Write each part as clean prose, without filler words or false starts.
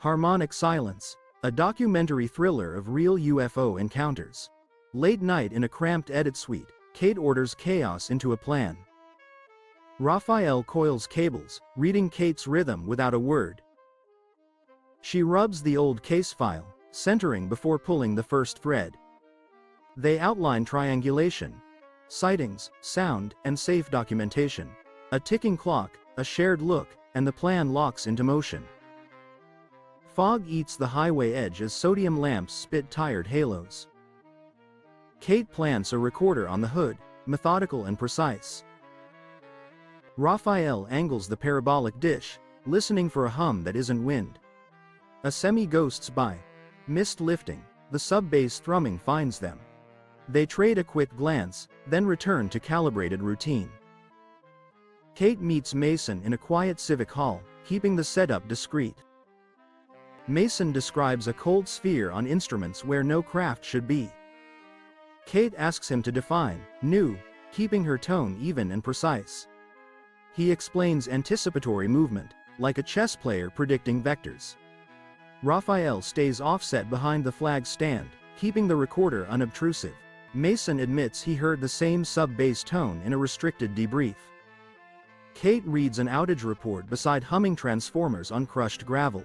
Harmonic Silence, a documentary thriller of real UFO encounters. Late night in a cramped edit suite, Kate orders chaos into a plan. Raphael coils cables, reading Kate's rhythm without a word. She rubs the old case file, centering before pulling the first thread. They outline triangulation, sightings, sound, and safe documentation. A ticking clock, a shared look, and the plan locks into motion. Fog eats the highway edge as sodium lamps spit tired halos. Kate plants a recorder on the hood, methodical and precise. Raphael angles the parabolic dish, listening for a hum that isn't wind. A semi-ghosts by. Mist lifting, the sub-bass thrumming finds them. They trade a quick glance, then return to calibrated routine. Kate meets Mason in a quiet civic hall, keeping the setup discreet. Mason describes a cold sphere on instruments where no craft should be. Kate asks him to define new, keeping her tone even and precise. He explains anticipatory movement, like a chess player predicting vectors. Raphael stays offset behind the flag stand, keeping the recorder unobtrusive. Mason admits he heard the same sub-bass tone in a restricted debrief. Kate reads an outage report beside humming transformers on crushed gravel.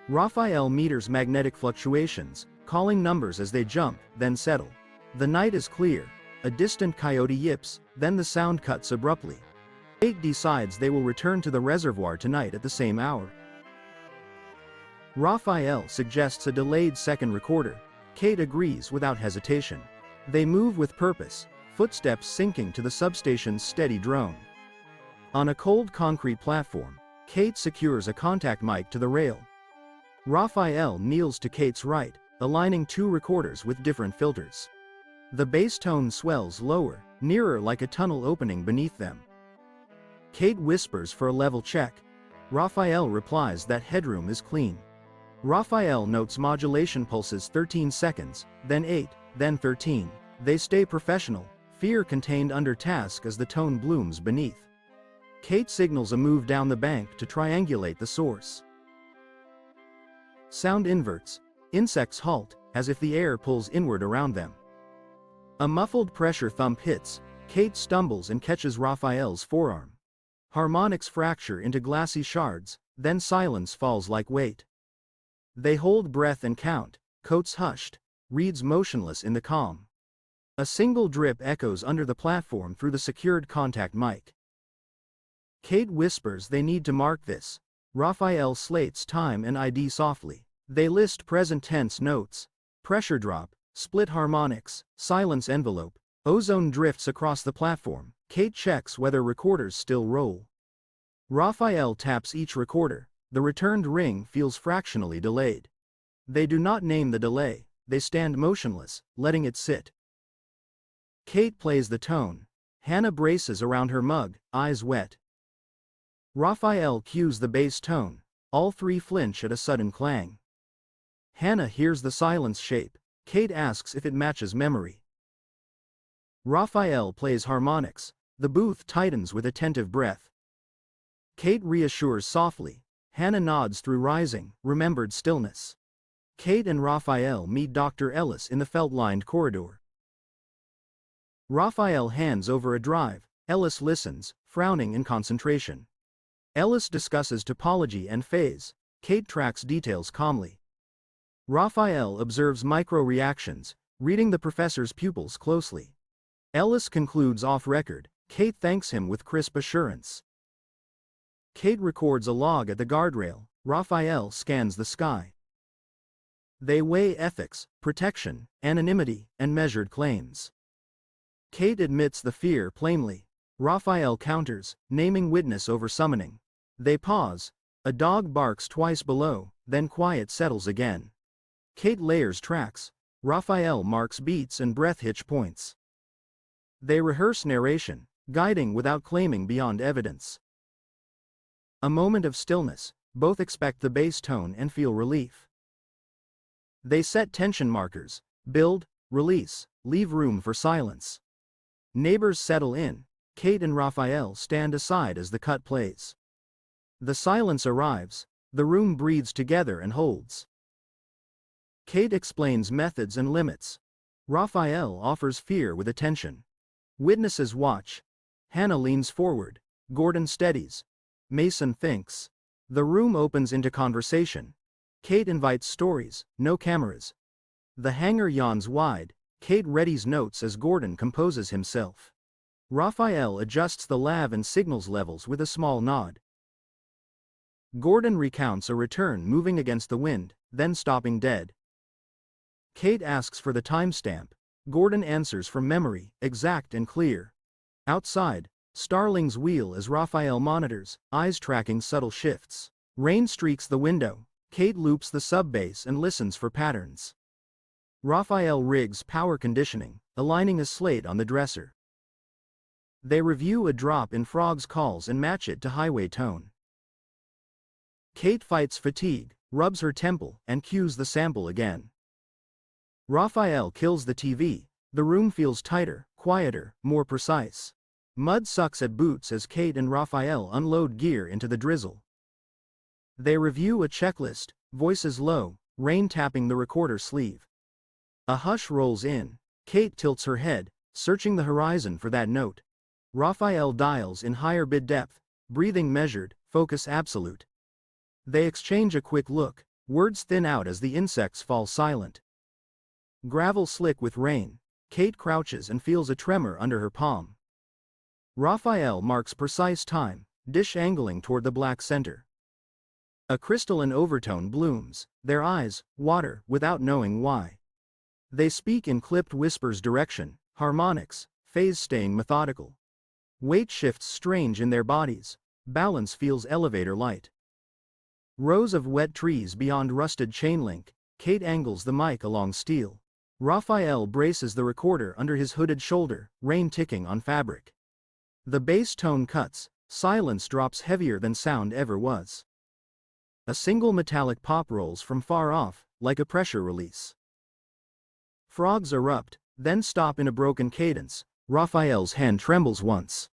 Raphael meters magnetic fluctuations, calling numbers as they jump, then settle. The night is clear. A distant coyote yips, then the sound cuts abruptly. Kate decides they will return to the reservoir tonight at the same hour. Raphael suggests a delayed second recorder. Kate agrees without hesitation. They move with purpose, footsteps syncing to the substation's steady drone. On a cold concrete platform, Kate secures a contact mic to the rail. Raphael kneels to Kate's right, aligning two recorders with different filters. The bass tone swells lower, nearer like a tunnel opening beneath them. Kate whispers for a level check. Raphael replies that headroom is clean. Raphael notes modulation pulses 13 seconds, then 8, then 13. They stay professional, fear contained under task as the tone blooms beneath. Kate signals a move down the bank to triangulate the source. Sound inverts. Insects halt, as if the air pulls inward around them. A muffled pressure thump hits. Kate stumbles and catches Raphael's forearm. Harmonics fracture into glassy shards, then silence falls like weight. They hold breath and count, Coates hushed, reads motionless in the calm. A single drip echoes under the platform through the secured contact mic. Kate whispers they need to mark this. Raphael slates time and ID softly. They list present tense notes. Pressure drop, split harmonics, silence envelope. Ozone drifts across the platform. Kate checks whether recorders still roll. Raphael taps each recorder. The returned ring feels fractionally delayed. They do not name the delay. They stand motionless, letting it sit. Kate plays the tone. Hannah braces around her mug, eyes wet. Raphael cues the bass tone. All three flinch at a sudden clang. Hannah hears the silence shape. Kate asks if it matches memory. Raphael plays harmonics. The booth tightens with attentive breath. Kate reassures softly. Hannah nods through rising, remembered stillness. Kate and Raphael meet Dr. Ellis in the felt-lined corridor. Raphael hands over a drive. Ellis listens, frowning in concentration. Ellis discusses topology and phase. Kate tracks details calmly. Raphael observes micro-reactions, reading the professor's pupils closely. Ellis concludes off-record. Kate thanks him with crisp assurance. Kate records a log at the guardrail. Raphael scans the sky. They weigh ethics, protection, anonymity, and measured claims. Kate admits the fear plainly. Raphael counters, naming witness over summoning. They pause. A dog barks twice below, then quiet settles again. Kate layers tracks. Raphael marks beats and breath hitch points. They rehearse narration, guiding without claiming beyond evidence. A moment of stillness. Both expect the bass tone and feel relief. They set tension markers. Build, release, leave room for silence. Neighbors settle in. Kate and Raphael stand aside as the cut plays. The silence arrives. The room breathes together and holds. Kate explains methods and limits. Raphael offers fear with attention. Witnesses watch. Hannah leans forward. Gordon steadies. Mason thinks. The room opens into conversation. Kate invites stories, no cameras. The hangar yawns wide. Kate readies notes as Gordon composes himself. Raphael adjusts the lav and signals levels with a small nod. Gordon recounts a return moving against the wind, then stopping dead. Kate asks for the timestamp. Gordon answers from memory, exact and clear. Outside, starlings wheel as Raphael monitors, eyes tracking subtle shifts. Rain streaks the window. Kate loops the subbase and listens for patterns. Raphael rigs power conditioning, aligning a slate on the dresser. They review a drop in Frog's calls and match it to highway tone. Kate fights fatigue, rubs her temple, and cues the sample again. Raphael kills the TV. The room feels tighter, quieter, more precise. Mud sucks at boots as Kate and Raphael unload gear into the drizzle. They review a checklist, voices low, rain tapping the recorder sleeve. A hush rolls in. Kate tilts her head, searching the horizon for that note. Raphael dials in higher bid depth, breathing measured, focus absolute. They exchange a quick look, words thin out as the insects fall silent. Gravel slick with rain. Kate crouches and feels a tremor under her palm. Raphael marks precise time, dish angling toward the black center. A crystalline overtone blooms, their eyes, water, without knowing why. They speak in clipped whispers direction, harmonics, phase staying methodical. Weight shifts strange in their bodies, balance feels elevator light. Rows of wet trees beyond rusted chain link. Kate angles the mic along steel. Raphael braces the recorder under his hooded shoulder, rain ticking on fabric. The bass tone cuts, silence drops heavier than sound ever was. A single metallic pop rolls from far off, like a pressure release. Frogs erupt, then stop in a broken cadence. Raphael's hand trembles once.